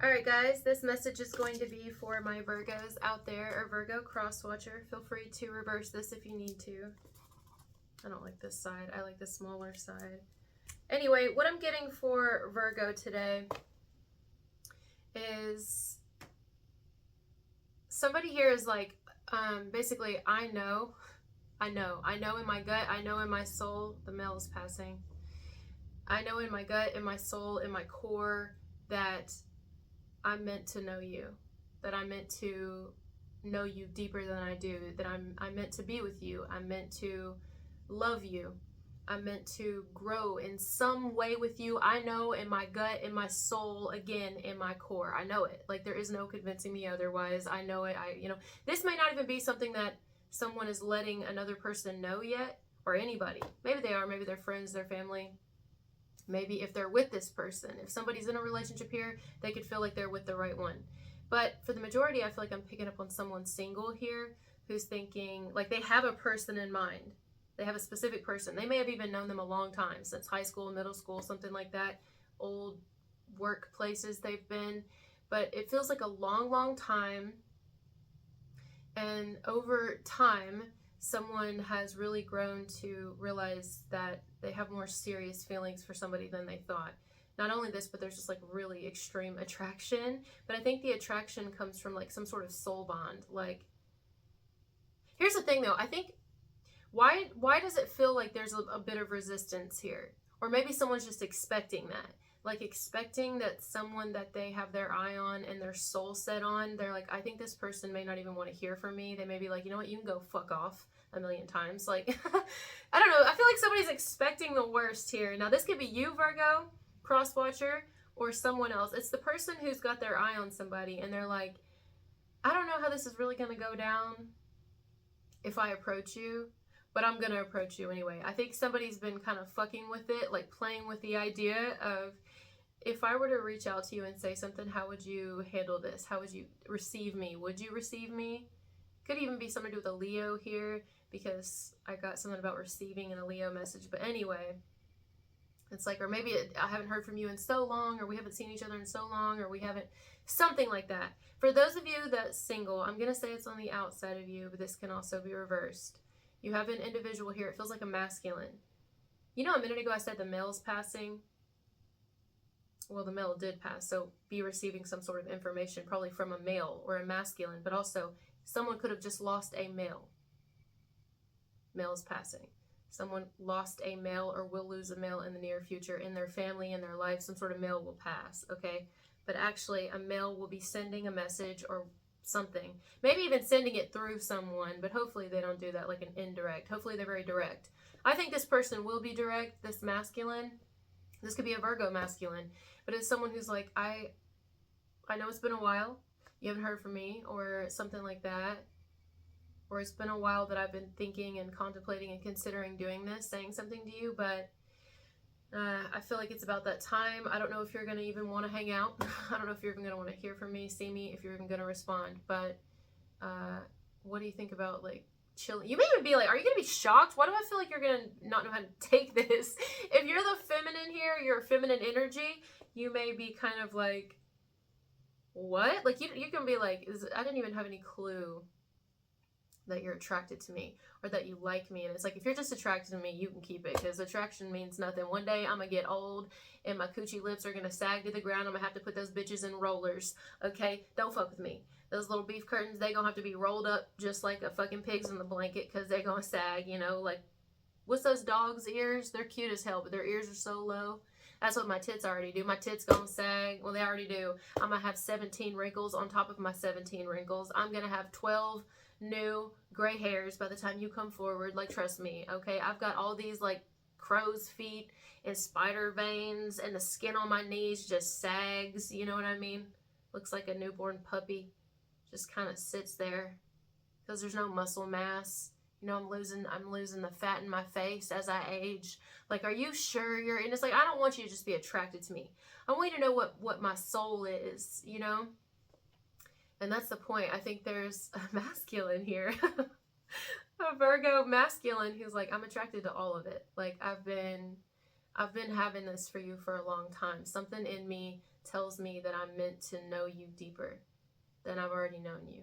Alright guys, this message is going to be for my Virgos out there, or Virgo cross-watcher. Feel free to reverse this if you need to. I don't like this side. I like the smaller side. Anyway, what I'm getting for Virgo today is somebody here is like, basically, I know in my gut, I know in my soul, the mail is passing. I know in my gut, in my soul, in my core that I'm meant to know you, that I'm meant to know you deeper than I do, that I'm meant to be with you, I'm meant to love you, I'm meant to grow in some way with you. I know in my gut, in my soul, again, in my core, I know it. Like, there is no convincing me otherwise. I know it. This may not even be something that someone is letting another person know yet, or anybody. Maybe they are, maybe they're friends, their family. Maybe if they're with this person, if somebody's in a relationship here, they could feel like they're with the right one. But for the majority, I feel like I'm picking up on someone single here who's thinking, like, they have a person in mind. They have a specific person. They may have even known them a long time, since high school, middle school, something like that. Old workplaces they've been. But it feels like a long, long time. And over time, someone has really grown to realize that they have more serious feelings for somebody than they thought. Not only this, but there's just like really extreme attraction. But I think the attraction comes from like some sort of soul bond. Like, here's the thing though, I think, why does it feel like there's a bit of resistance here? Or maybe someone's just expecting that. Like, expecting that someone that they have their eye on and their soul set on, they're like, I think this person may not even want to hear from me. They may be like, you know what, you can go fuck off a million times. Like, I don't know. I feel like somebody's expecting the worst here. Now, this could be you, Virgo, cross-watcher, or someone else. It's the person who's got their eye on somebody and they're like, I don't know how this is really going to go down if I approach you, but I'm going to approach you anyway. I think somebody's been kind of fucking with it, like playing with the idea of, if I were to reach out to you and say something, how would you handle this? How would you receive me? Would you receive me? Could even be something to do with a Leo here, because I got something about receiving in a Leo message. But anyway, it's like, or maybe I haven't heard from you in so long, or we haven't seen each other in so long, or we haven't, something like that. For those of you that's single, I'm going to say it's on the outside of you, but this can also be reversed. You have an individual here. It feels like a masculine. You know, a minute ago I said the male's passing. Well, the male did pass, so be receiving some sort of information, probably from a male or a masculine, but also someone could have just lost a male. Male is passing. Someone lost a male or will lose a male in the near future in their family, in their life. Some sort of male will pass, okay? But actually, a male will be sending a message or something. Maybe even sending it through someone, but hopefully they don't do that, like an indirect. Hopefully they're very direct. I think this person will be direct, this masculine. This could be a Virgo masculine, but it's someone who's like, I know it's been a while, you haven't heard from me, or something like that. Or it's been a while that I've been thinking and contemplating and considering doing this, saying something to you, but I feel like it's about that time. I don't know if you're going to even want to hang out. I don't know if you're even going to want to hear from me, see me, if you're even going to respond. But what do you think about, like, chilling? You may even be like, are you going to be shocked? Why do I feel like you're going to not know how to take this? If you're the feminine here, your feminine energy, you may be kind of like, what? Like, you can be like, I didn't even have any clue that you're attracted to me or that you like me. And it's like, if you're just attracted to me, you can keep it, because attraction means nothing. One day I'm gonna get old and my coochie lips are gonna sag to the ground. I'm gonna have to put those bitches in rollers. Okay, don't fuck with me. Those little beef curtains, they gonna have to be rolled up just like a fucking pig's in the blanket, because they're gonna sag, you know. Like, what's those dogs' ears? They're cute as hell, but their ears are so low. That's what my tits already do. My tits gonna sag. Well, they already do. I'm gonna have 17 wrinkles on top of my 17 wrinkles. I'm gonna have 12 new gray hairs by the time you come forward. Like, trust me, okay? I've got all these like crow's feet and spider veins, and the skin on my knees just sags, you know what I mean? Looks like a newborn puppy. Just kind of sits there because there's no muscle mass. You know, I'm losing the fat in my face as I age. Like, are you sure you're in? It's like, I don't want you to just be attracted to me. I want you to know what my soul is, you know? And that's the point. I think there's a masculine here. A Virgo masculine who's like, I'm attracted to all of it. Like, I've been having this for you for a long time. Something in me tells me that I'm meant to know you deeper than I've already known you,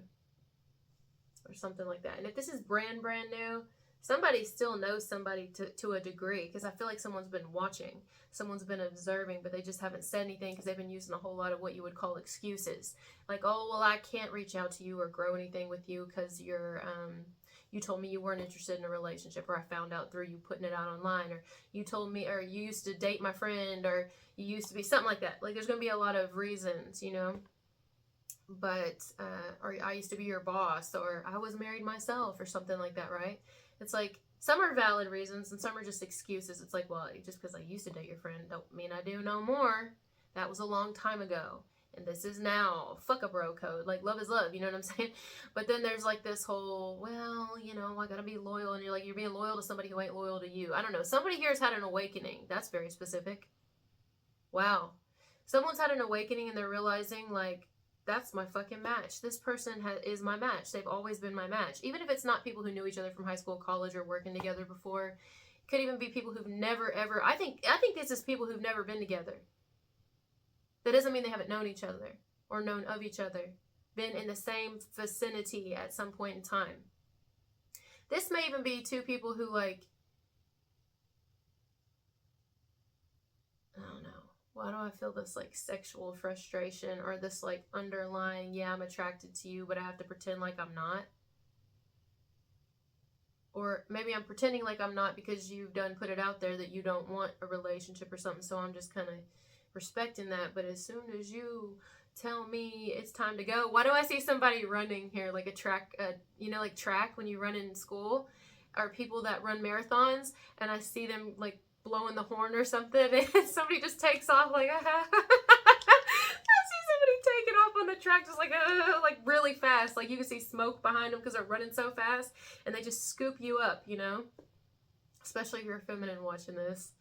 or something like that. And if this is brand new, somebody still knows somebody to a degree, because I feel like someone's been watching, someone's been observing, but they just haven't said anything because they've been using a whole lot of what you would call excuses. Like, oh, well, I can't reach out to you or grow anything with you because you told me you weren't interested in a relationship, or I found out through you putting it out online, or you told me, or you used to date my friend, or you used to be something like that. Like, there's going to be a lot of reasons, you know. But or I used to be your boss, or I was married myself, or something like that, right? It's like, some are valid reasons and some are just excuses. It's like, well, just because I used to date your friend don't mean I do no more. That was a long time ago, and this is now. Fuck a bro code. Like, love is love, you know what I'm saying? But then there's like this whole, well, you know, I gotta be loyal, and you're like, you're being loyal to somebody who ain't loyal to you. I don't know. Somebody here has had an awakening. That's very specific. Wow. Someone's had an awakening and they're realizing, like, that's my fucking match. This person is my match. They've always been my match. Even if it's not people who knew each other from high school, college, or working together before. It could even be people who've never, ever... I think this is people who've never been together. That doesn't mean they haven't known each other or known of each other. Been in the same vicinity at some point in time. This may even be two people who, like... I don't know. Why do I feel this, like, sexual frustration, or this, like, underlying, yeah, I'm attracted to you, but I have to pretend like I'm not? Or maybe I'm pretending like I'm not because you've done put it out there that you don't want a relationship or something, so I'm just kind of respecting that. But as soon as you tell me it's time to go, why do I see somebody running here, like a track, you know, like track when you run in school, or people that run marathons, and I see them, like, blowing the horn or something, and somebody just takes off, like, I see somebody taking off on the track just like really fast. Like, you can see smoke behind them because they're running so fast, and they just scoop you up, you know? Especially if you're feminine watching this.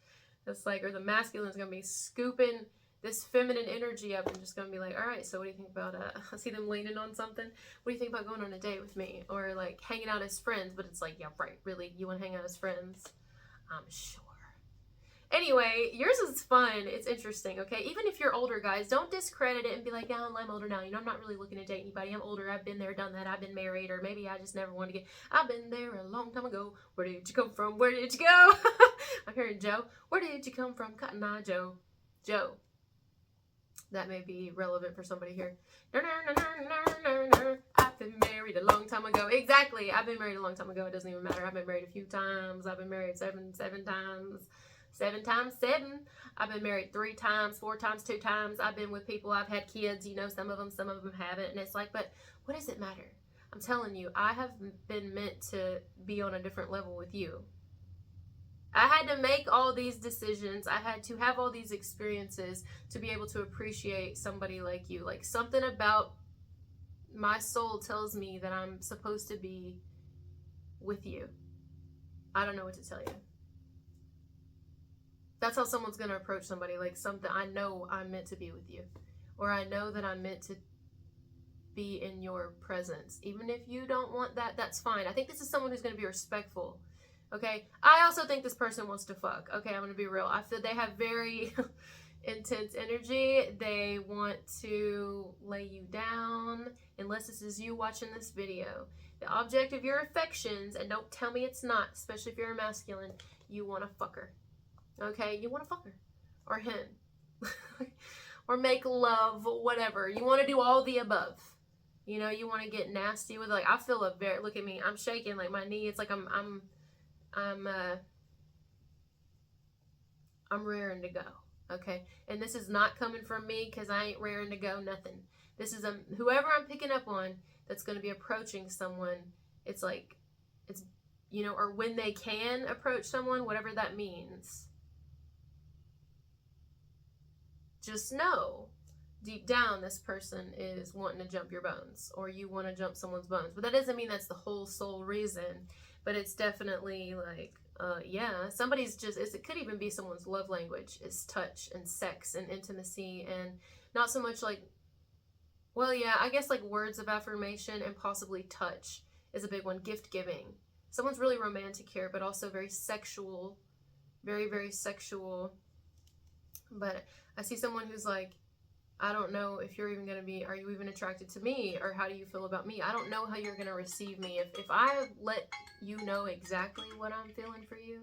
It's like, or the masculine's gonna be scooping this feminine energy up and just gonna be like, all right, so what do you think about, I see them leaning on something. What do you think about going on a date with me? Or, like, hanging out as friends, but it's like, yeah, right, really? You want to hang out as friends? I'm sure. Anyway, yours is fun. It's interesting, okay? Even if you're older, guys, don't discredit it and be like, yeah, I'm older now. You know, I'm not really looking to date anybody. I'm older. I've been there, done that. I've been married, or maybe I just never wanted to get... I've been there a long time ago. Where did you come from? Where did you go? I'm hearing Joe. Where did you come from? Cotton Eye Joe. Joe. That may be relevant for somebody here. I've been married a long time ago. Exactly. I've been married a long time ago. It doesn't even matter. I've been married a few times. I've been married seven times. 7 times 7. I've been married 3 times, 4 times, 2 times. I've been with people. I've had kids. You know, some of them haven't. And it's like, but what does it matter? I'm telling you, I have been meant to be on a different level with you. I had to make all these decisions. I had to have all these experiences to be able to appreciate somebody like you. Like, something about my soul tells me that I'm supposed to be with you. I don't know what to tell you. That's how someone's going to approach somebody. Like, something, I know I'm meant to be with you. Or I know that I'm meant to be in your presence. Even if you don't want that, that's fine. I think this is someone who's going to be respectful. Okay? I also think this person wants to fuck. Okay, I'm going to be real. I feel they have very intense energy. They want to lay you down. Unless this is you watching this video. The object of your affections, and don't tell me it's not, especially if you're a masculine, you want to fuck her. Okay, you want to fuck her, or him, or make love, whatever. You want to do all the above. You know, you want to get nasty with, like, I feel a very, look at me, I'm shaking, like, my knee, it's like I'm raring to go, okay? And this is not coming from me, because I ain't raring to go, nothing. This is, whoever I'm picking up on that's going to be approaching someone, it's like, it's, you know, or when they can approach someone, whatever that means. Just know, deep down, this person is wanting to jump your bones, or you want to jump someone's bones. But that doesn't mean that's the whole sole reason, but it's definitely like, yeah, somebody's just, it could even be someone's love language is touch and sex and intimacy, and not so much like, well, yeah, I guess like words of affirmation and possibly touch is a big one. Gift giving. Someone's really romantic here, but also very sexual, very, very sexual. But I see someone who's like, I don't know if you're even going to be, are you even attracted to me? Or how do you feel about me? I don't know how you're going to receive me. If I let you know exactly what I'm feeling for you,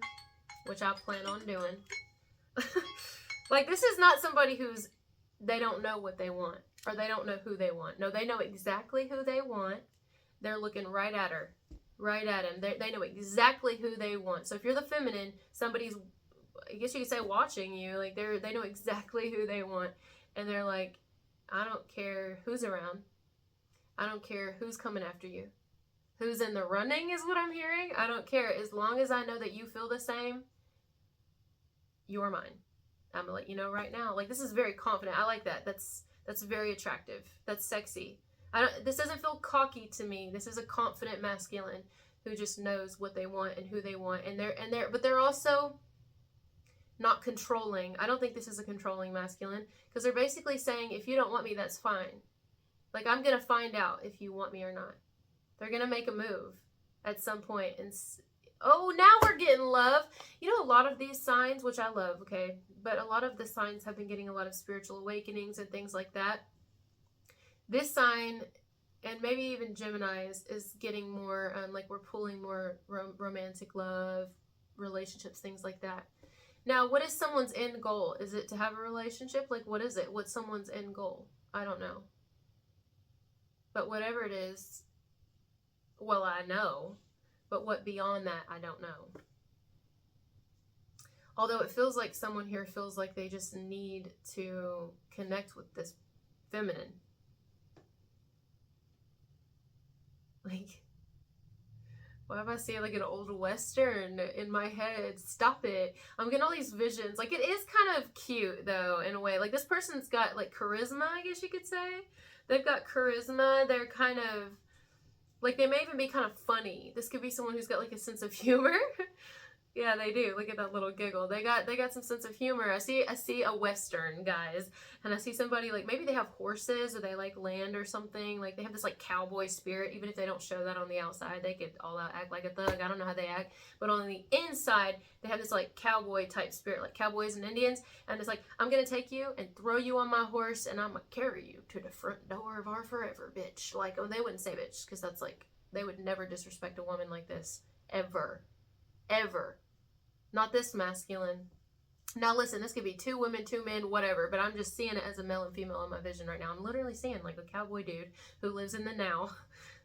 which I plan on doing. Like, this is not somebody who's, they don't know what they want. Or they don't know who they want. No, they know exactly who they want. They're looking right at her. Right at him. They know exactly who they want. So if you're the feminine, somebody's, I guess you could say, watching you. Like, they know exactly who they want. And they're like, I don't care who's around. I don't care who's coming after you. Who's in the running is what I'm hearing. I don't care. As long as I know that you feel the same, you're mine. I'm gonna let you know right now. Like, this is very confident. I like that. That's very attractive. That's sexy. This doesn't feel cocky to me. This is a confident masculine who just knows what they want and who they want. But they're also not controlling. I don't think this is a controlling masculine, because they're basically saying, if you don't want me, that's fine. Like, I'm going to find out if you want me or not. They're going to make a move at some point. And, oh, now we're getting love. You know, a lot of these signs, which I love, okay, but a lot of the signs have been getting a lot of spiritual awakenings and things like that. This sign, and maybe even Gemini, is getting more, like, we're pulling more romantic love, relationships, things like that. Now, what is someone's end goal? Is it to have a relationship? Like, what is it? What's someone's end goal? I don't know. But whatever it is, well, I know. But what beyond that, I don't know. Although it feels like someone here feels like they just need to connect with this feminine. Like, why am I seeing like an old Western in my head? Stop it. I'm getting all these visions. Like, it is kind of cute, though, in a way. Like, this person's got, like, charisma, I guess you could say. They've got charisma. They're kind of, like, they may even be kind of funny. This could be someone who's got, like, a sense of humor. Yeah, they do. Look at that little giggle. They got some sense of humor. I see a Western, guys. And I see somebody, like, maybe they have horses or they like land or something. Like, they have this, like, cowboy spirit. Even if they don't show that on the outside, they could all out act like a thug. I don't know how they act. But on the inside, they have this, like, cowboy type spirit, like cowboys and Indians. And it's like, I'm going to take you and throw you on my horse and I'm going to carry you to the front door of our forever, bitch. Like, oh, they wouldn't say bitch, because that's, like, they would never disrespect a woman like this. Ever. Ever. Not this masculine. Now listen, this could be 2 women, 2 men, whatever, but I'm just seeing it as a male and female in my vision right now. I'm literally seeing like a cowboy dude who lives in the now,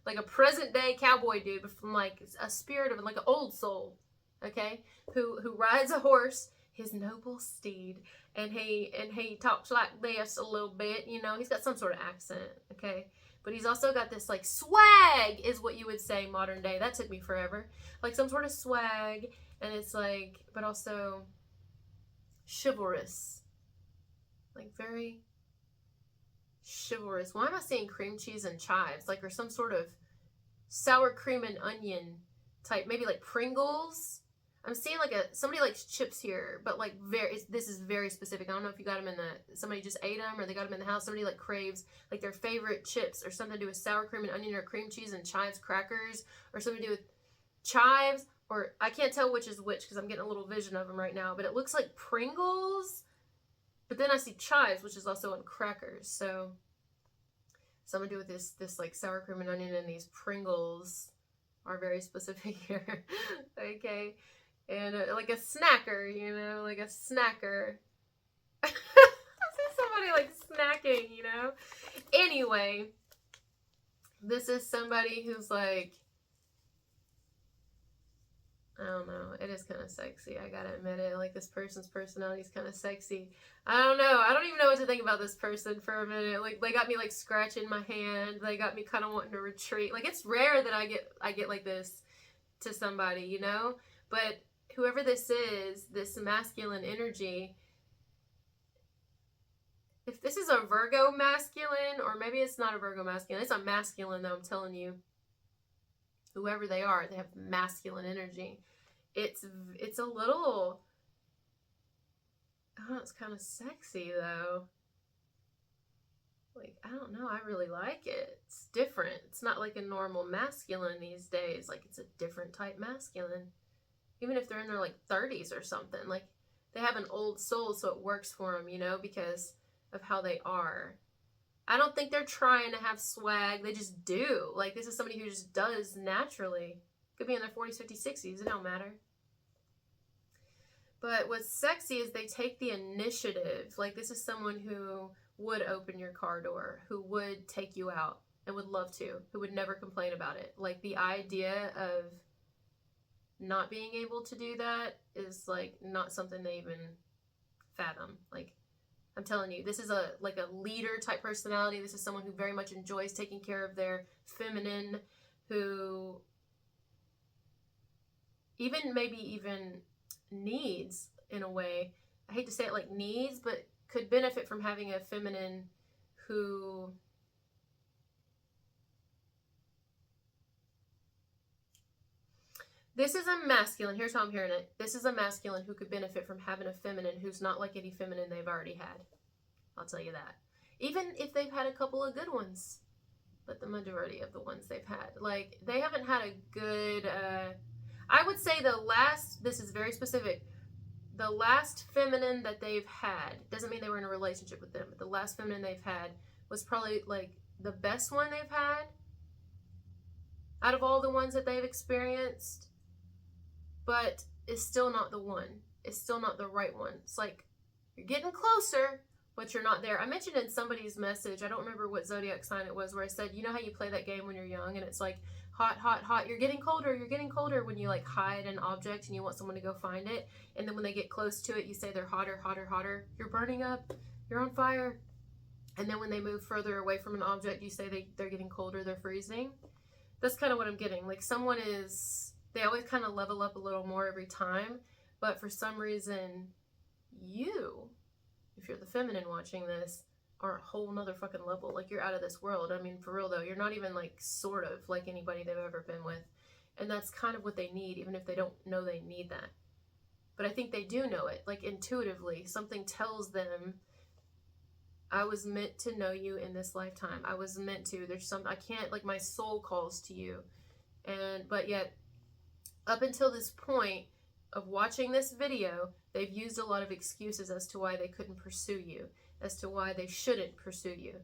like a present day cowboy dude from like a spirit of like an old soul, okay, who rides a horse, his noble steed, and he talks like this a little bit, you know. He's got some sort of accent, okay, but he's also got this like swag, is what you would say modern day. That took me forever. Like some sort of swag. And it's like, but also chivalrous. Like, very chivalrous. Why am I seeing cream cheese and chives? Like, or some sort of sour cream and onion type, maybe like Pringles. I'm seeing like somebody likes chips here, but like this is very specific. I don't know if you got them somebody just ate them or they got them in the house. Somebody like craves like their favorite chips or something to do with sour cream and onion or cream cheese and chives crackers or something to do with chives. Or I can't tell which is which because I'm getting a little vision of them right now. But it looks like Pringles. But then I see chives, which is also on crackers. So something to do with this like sour cream and onion, and these Pringles are very specific here. Okay. And like a snacker, you know, like a snacker. I see somebody like snacking, you know. Anyway, this is somebody who's like, I don't know. It is kind of sexy. I gotta admit it. Like, this person's personality is kind of sexy. I don't know. I don't even know what to think about this person for a minute. Like, they got me like scratching my hand. They got me kind of wanting to retreat. Like, it's rare that I get like this to somebody, you know. But whoever this is, this masculine energy. If this is a Virgo masculine, or maybe it's not a Virgo masculine. It's a masculine, though. I'm telling you. Whoever they are, they have masculine energy. It's a little, oh, it's kind of sexy though. Like, I don't know, I really like it. It's different. It's not like a normal masculine these days. Like, it's a different type masculine. Even if they're in their like 30s or something, like they have an old soul, so it works for them, you know, because of how they are. I don't think they're trying to have swag. They just do. Like, this is somebody who just does naturally. Could be in their 40s, 50s, 60s. It don't matter. But what's sexy is they take the initiative. Like, this is someone who would open your car door, who would take you out and would love to, who would never complain about it. Like, the idea of not being able to do that is, like, not something they even fathom. Like, I'm telling you, this is a leader type personality. This is someone who very much enjoys taking care of their feminine, who maybe even needs, in a way, I hate to say it like needs, but could benefit from having a feminine who this is a masculine. Here's how I'm hearing it. This is a masculine who could benefit from having a feminine who's not like any feminine they've already had. I'll tell you that. Even if they've had a couple of good ones. But the majority of the ones they've had, like, they haven't had a good, I would say this is very specific, the last feminine that they've had, doesn't mean they were in a relationship with them, but the last feminine they've had was probably, like, the best one they've had out of all the ones that they've experienced, but it's still not the one. It's still not the right one. It's like, you're getting closer, but you're not there. I mentioned in somebody's message, I don't remember what zodiac sign it was, where I said, you know how you play that game when you're young and it's like hot, hot, hot, you're getting colder when you like hide an object and you want someone to go find it. And then when they get close to it, you say they're hotter, hotter, hotter. You're burning up. You're on fire. And then when they move further away from an object, you say they're getting colder, they're freezing. That's kind of what I'm getting. Like, someone they always kind of level up a little more every time. But for some reason, if you're the feminine watching this, are a whole nother fucking level. Like, you're out of this world. I mean, for real though, you're not even like sort of like anybody they've ever been with. And that's kind of what they need, even if they don't know they need that. But I think they do know it, like intuitively. Something tells them, I was meant to know you in this lifetime. I was meant to. I can't, like, my soul calls to you. But yet, up until this point of watching this video, they've used a lot of excuses as to why they couldn't pursue you, as to why they shouldn't pursue you.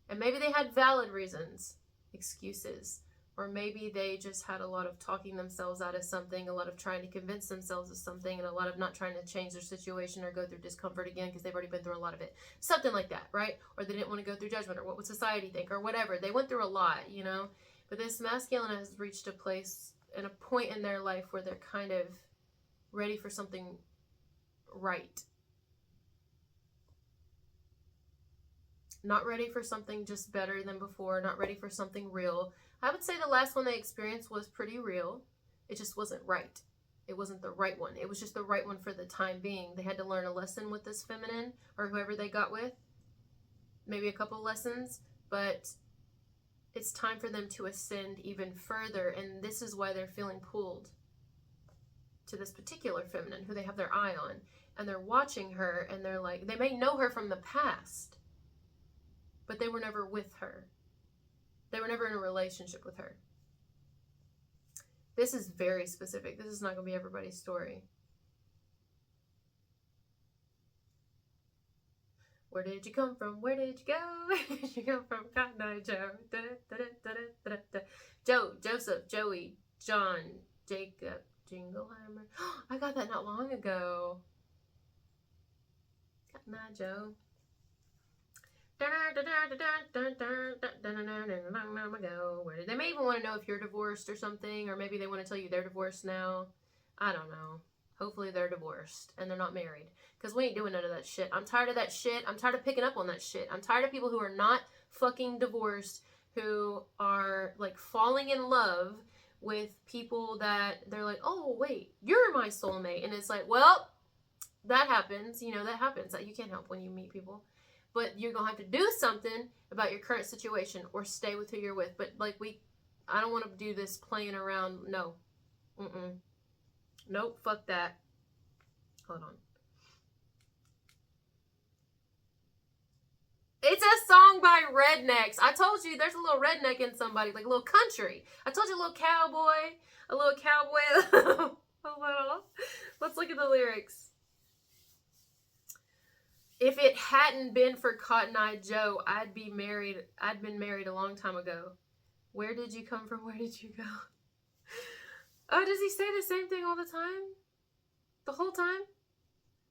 And maybe they had valid reasons, excuses, or maybe they just had a lot of talking themselves out of something, a lot of trying to convince themselves of something, and a lot of not trying to change their situation or go through discomfort again because they've already been through a lot of it. Something like that, right? Or they didn't want to go through judgment, or what would society think, or whatever. They went through a lot, you know? But this masculine has reached a place and a point in their life where they're kind of ready for something right. Not ready for something just better than before, not ready for something real. I would say the last one they experienced was pretty real. It just wasn't right. It wasn't the right one. It was just the right one for the time being. They had to learn a lesson with this feminine or whoever they got with. Maybe a couple lessons, but it's time for them to ascend even further, and this is why they're feeling pulled to this particular feminine who they have their eye on, and they're watching her, and they're like, they may know her from the past, but they were never with her. They were never in a relationship with her. This is very specific. This is not going to be everybody's story. Where did you come from? Where did you go? Where did you come from? Cotton Eye Joe. Joe, Joseph, Joey, John, Jacob, Jingleheimer. I got that not long ago. Cotton Eye Joe. They may even want to know if you're divorced or something, or maybe they want to tell you they're divorced now. I don't know. Hopefully they're divorced and they're not married, because we ain't doing none of that shit. I'm tired of that shit. I'm tired of picking up on that shit. I'm tired of people who are not fucking divorced, who are like falling in love with people that they're like, oh wait, you're my soulmate. And it's like, well, that happens. You know, that happens. You can't help when you meet people. But you're going to have to do something about your current situation or stay with who you're with. But like I don't want to do this playing around. No. Nope, fuck that. Hold on. It's a song by Rednecks. I told you there's a little redneck in somebody, like a little country. I told you a little cowboy. A little cowboy. Let's look at the lyrics. If it hadn't been for Cotton Eye Joe, I'd been married a long time ago. Where did you come from? Where did you go? Oh, does he say the same thing all the time? The whole time?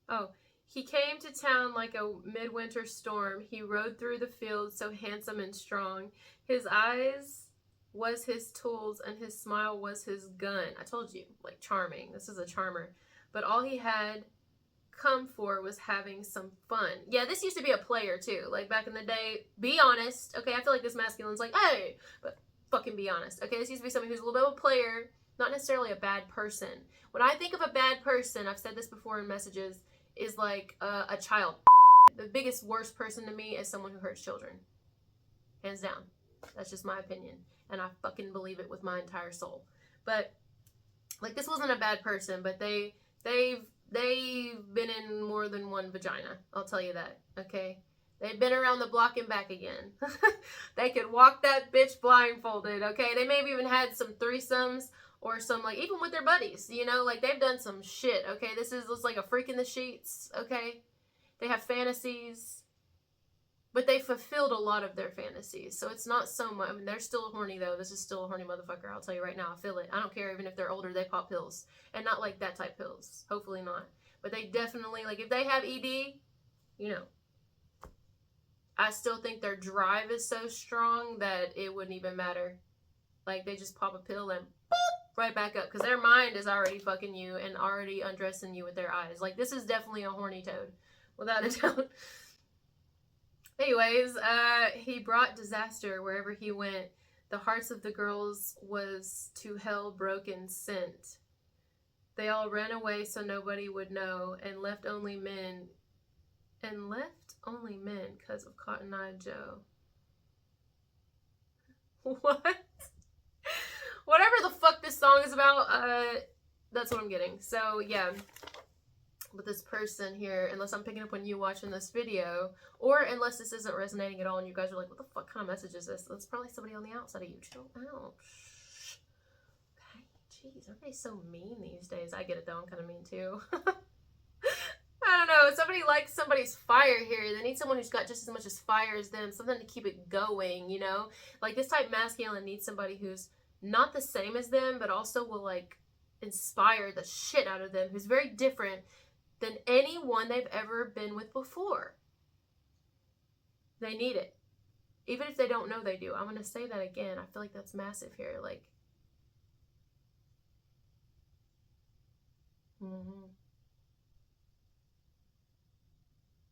Oh, he came to town like a midwinter storm. He rode through the fields so handsome and strong. His eyes was his tools and his smile was his gun. I told you, like charming. This is a charmer. But all he had come for was having some fun. Yeah, this used to be a player too. Like back in the day, be honest. Okay, I feel like this masculine's like, hey, but fucking be honest. Okay, this used to be somebody who's a little bit of a player, not necessarily a bad person. When I think of a bad person, I've said this before in messages, is like a child. The biggest worst person to me is someone who hurts children. Hands down. That's just my opinion. And I fucking believe it with my entire soul. But like this wasn't a bad person, but they've been in more than one vagina. I'll tell you that. Okay? They've been around the block and back again. They could walk that bitch blindfolded. Okay? They maybe even had some threesomes or some, like, even with their buddies, you know, like they've done some shit. Okay? This is like a freak in the sheets. Okay? They have fantasies, but they fulfilled a lot of their fantasies. So it's not so much. I mean, they're still horny though. This is still a horny motherfucker. I'll tell you right now. I feel it. I don't care. Even if they're older, they pop pills. And not like that type pills. Hopefully not. But they definitely, like, if they have ED, you know, I still think their drive is so strong that it wouldn't even matter. Like, they just pop a pill and boop, right back up. Because their mind is already fucking you and already undressing you with their eyes. Like, this is definitely a horny toad. Without a doubt. Anyways, he brought disaster wherever he went. The hearts of the girls was to hell broken sent. They all ran away so nobody would know and left only men. And left only men because of Cotton Eye Joe. What? Whatever the fuck this song is about, that's what I'm getting. So, yeah. With this person here, unless I'm picking up on you watching this video, or unless this isn't resonating at all and you guys are like, what the fuck kind of message is this? That's probably somebody on the outside of you. Chill out. Okay, jeez, everybody's so mean these days. I get it though, I'm kind of mean too. I don't know, somebody likes somebody's fire here. They need someone who's got just as much as fire as them, something to keep it going, you know? Like this type masculine needs somebody who's not the same as them, but also will like inspire the shit out of them, who's very different than anyone they've ever been with before. They need it. Even if they don't know they do. I'm going to say that again. I feel like that's massive here. Like,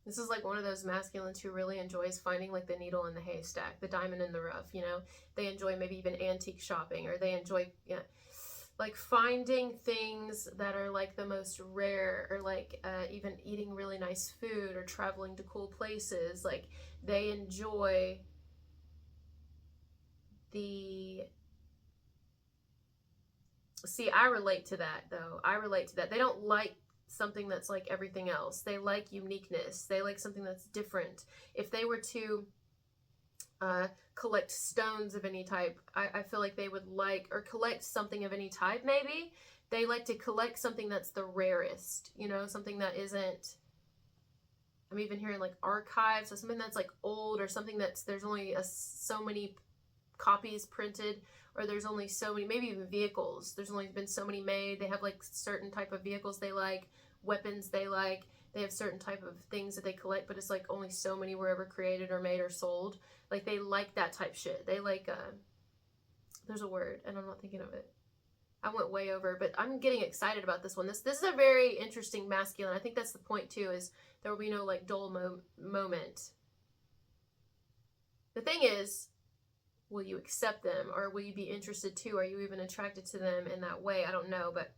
This is like one of those masculines who really enjoys finding like the needle in the haystack, the diamond in the rough, you know? They enjoy maybe even antique shopping, or they enjoy, yeah, like finding things that are like the most rare, or like even eating really nice food or traveling to cool places. Like they enjoy the, see, I relate to that though. I relate to that. They don't like something that's like everything else. They like uniqueness. They like something that's different. If they were to collect stones of any type, I feel like they would like, or collect something of any type maybe, they like to collect something that's the rarest, you know, something that isn't, I'm even hearing like archives, so something that's like old, or something that's, there's only so many copies printed, or there's only so many, maybe even vehicles, there's only been so many made. They have like certain type of vehicles they like, weapons they like, they have certain type of things that they collect, but it's like only so many were ever created or made or sold. Like they like that type shit. They like, there's a word and I'm not thinking of it. I went way over, but I'm getting excited about this one. This is a very interesting masculine. I think that's the point too, is there will be no like dull moment. The thing is, will you accept them, or will you be interested too? Are you even attracted to them in that way? I don't know, but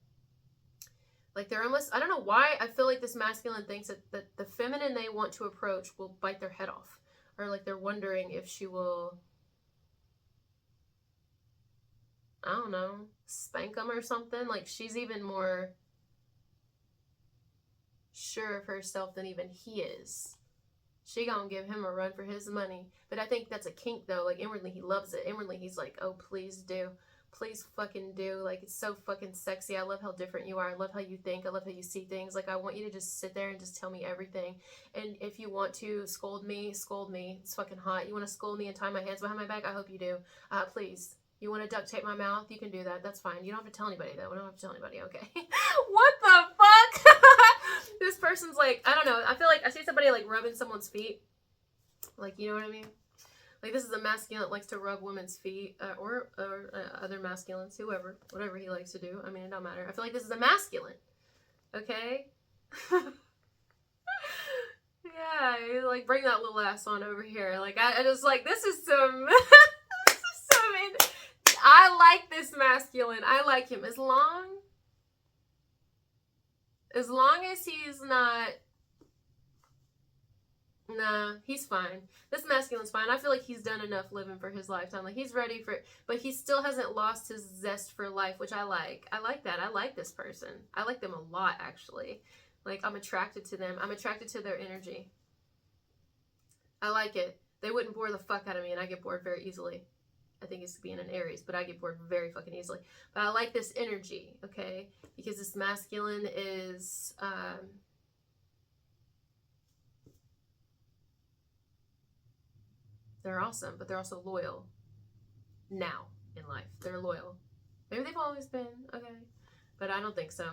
like they're almost, I don't know why I feel like this masculine thinks that the feminine they want to approach will bite their head off, or like they're wondering if she will, I don't know, spank them or something. Like she's even more sure of herself than even he is. She gonna give him a run for his money. But I think that's a kink though. Like inwardly he loves it. Inwardly he's like, oh, please do. please fucking do. Like, it's so fucking sexy. I love how different you are. I love how you think. I love how you see things. Like, I want you to just sit there and just tell me everything. And if you want to scold me, scold me. It's fucking hot. You want to scold me and tie my hands behind my back? I hope you do. Please. You want to duct tape my mouth? You can do that. That's fine. You don't have to tell anybody, though. We don't have to tell anybody, okay? What the fuck? This person's like, I don't know. I feel like I see somebody, like, rubbing someone's feet. Like, you know what I mean? Like, this is a masculine that likes to rub women's feet, or other masculines, whoever, whatever he likes to do. I mean, it don't matter. I feel like this is a masculine, okay? Yeah, you, like, bring that little ass on over here. Like, I just, like, this is some, this is some, I like this masculine. I like him. As long as he's not, nah, he's fine. This masculine's fine. I feel like he's done enough living for his lifetime. Like, he's ready for it, but he still hasn't lost his zest for life, which I like. I like that. I like this person. I like them a lot, actually. Like, I'm attracted to them. I'm attracted to their energy. I like it. They wouldn't bore the fuck out of me, and I get bored very easily. I think it's being an Aries, but I get bored very fucking easily. But I like this energy, okay? Because this masculine is, they're awesome, but they're also loyal. Now in life, they're loyal. Maybe they've always been, okay? But I don't think so.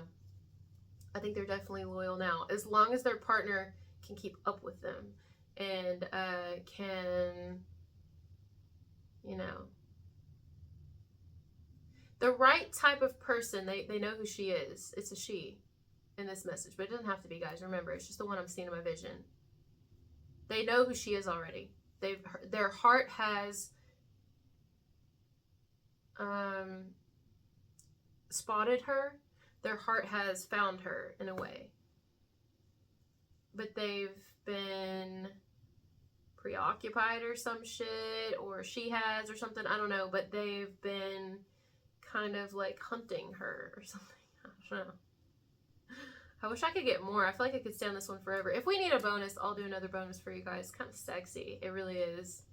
I think they're definitely loyal now, as long as their partner can keep up with them and can, you know, the right type of person. They know who she is. It's a she in this message, but it doesn't have to be, guys. Remember, it's just the one I'm seeing in my vision. They know who she is already. Their heart has spotted her. Their heart has found her in a way. But they've been preoccupied or some shit, or she has or something. I don't know, but they've been kind of like hunting her or something. I don't know. I wish I could get more. I feel like I could stay on this one forever. If we need a bonus, I'll do another bonus for you guys. It's kind of sexy. It really is.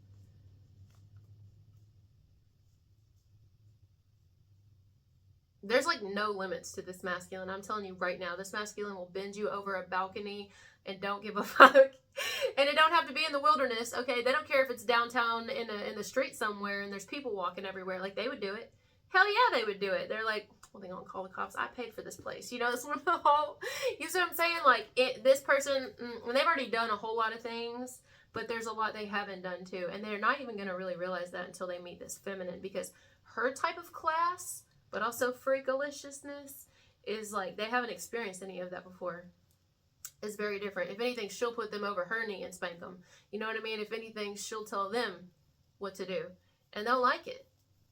There's like no limits to this masculine. I'm telling you right now, this masculine will bend you over a balcony and don't give a fuck. And it don't have to be in the wilderness, okay? They don't care if it's downtown in the street somewhere and there's people walking everywhere. Like, they would do it. Hell yeah, they would do it. They're like, well, they gonna call the cops. I paid for this place. You know, it's one of the whole, you see what I'm saying? Like, this person, and they've already done a whole lot of things, but there's a lot they haven't done too. And they're not even gonna really realize that until they meet this feminine, because her type of class, but also freakaliciousness, is like, they haven't experienced any of that before. It's very different. If anything, she'll put them over her knee and spank them. You know what I mean? If anything, she'll tell them what to do. And they'll like it.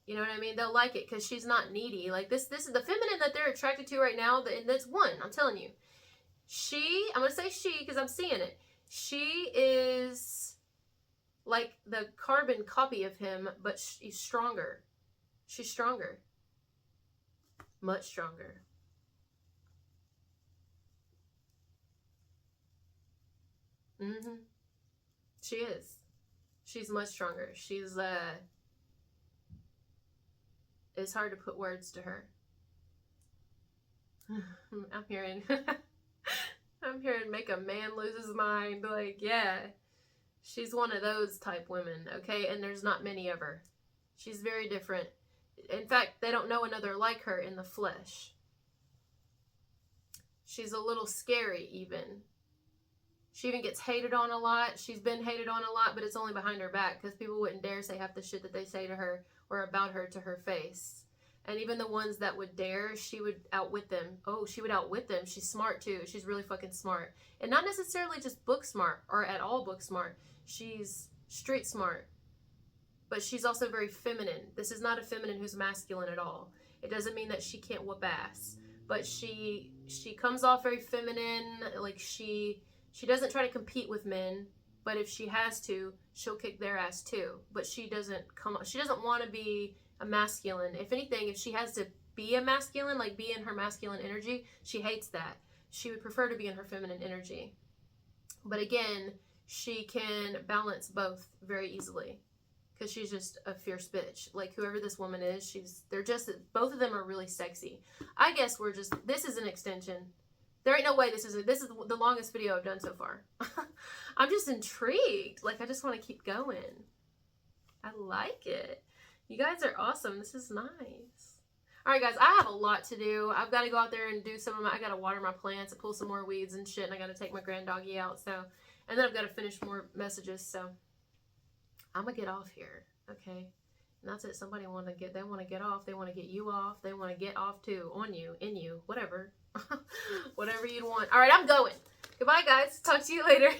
You know what I mean? They'll like it because she's not needy. Like, this is the feminine that they're attracted to right now. And that's one, I'm telling you. I'm going to say she because I'm seeing it. She is like the carbon copy of him, but she's stronger. She's stronger. Much stronger. She is. She's much stronger. She's, it's hard to put words to her. I'm hearing, make a man lose his mind. Like, yeah, she's one of those type women, okay? And there's not many of her. She's very different. In fact, they don't know another like her in the flesh. She's a little scary, even. She even gets hated on a lot. She's been hated on a lot, but it's only behind her back because people wouldn't dare say half the shit that they say to her or about her to her face. And even the ones that would dare, she would outwit them. Oh, she would outwit them. She's smart too. She's really fucking smart. And not necessarily just book smart or at all book smart. She's street smart. But she's also very feminine. This is not a feminine who's masculine at all. It doesn't mean that she can't whoop ass. But she comes off very feminine. Like, she doesn't try to compete with men, but if she has to, she'll kick their ass too. But she doesn't want to be a masculine. If anything, if she has to be a masculine, like be in her masculine energy, she hates that. She would prefer to be in her feminine energy. But again, she can balance both very easily because she's just a fierce bitch. Like, whoever this woman is, they're just, both of them are really sexy. I guess this is an extension. There ain't no way this is the longest video I've done so far. I'm just intrigued. Like, I just want to keep going. I like it. You guys are awesome. This is nice. All right, guys, I have a lot to do. I've got to go out there and do I got to water my plants and pull some more weeds and shit, and I got to take my grand doggy out. So, and then I've got to finish more messages. So, I'm going to get off here. Okay. And that's it. They want to get off. They want to get you off. They want to get off too. On you, in you, whatever. Whatever you'd want. All right, I'm going. Goodbye, guys. Talk to you later.